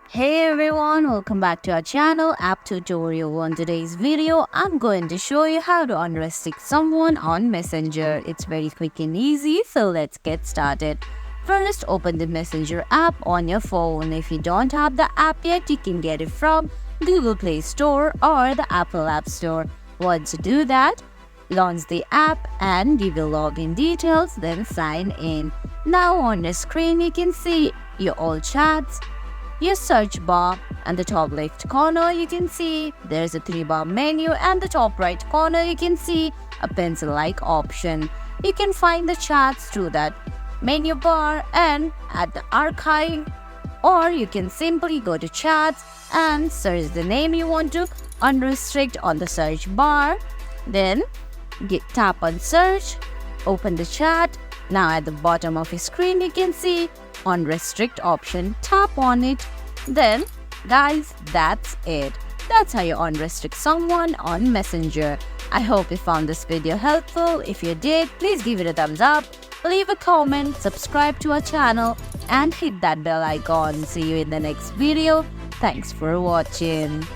Hey everyone, welcome back to our channel App Tutorial. On today's video, I'm going to show you how to unrestrict someone on Messenger. It's very quick and easy, so let's get started. First, open the Messenger app on your phone. If you don't have the app yet, you can get it from Google Play Store or the Apple App Store. Once you do that, launch the app and give your login details, then sign in. Now on the screen, you can see your all chats, your search bar, and the top left corner you can see there's a 3-bar menu, and the top right corner you can see a pencil-like option. You can find the chats through that menu bar and at the archive, or you can simply go to chats and search the name you want to unrestrict on the search bar. Then tap on search, open the chat. Now at the bottom of your screen you can see Unrestrict option. Tap on it. Then guys, that's it. That's how you unrestrict someone on Messenger. I hope you found this video helpful. If you did, please give it a thumbs up, leave a comment, subscribe to our channel, and hit that bell icon. See you in the next video. Thanks for watching.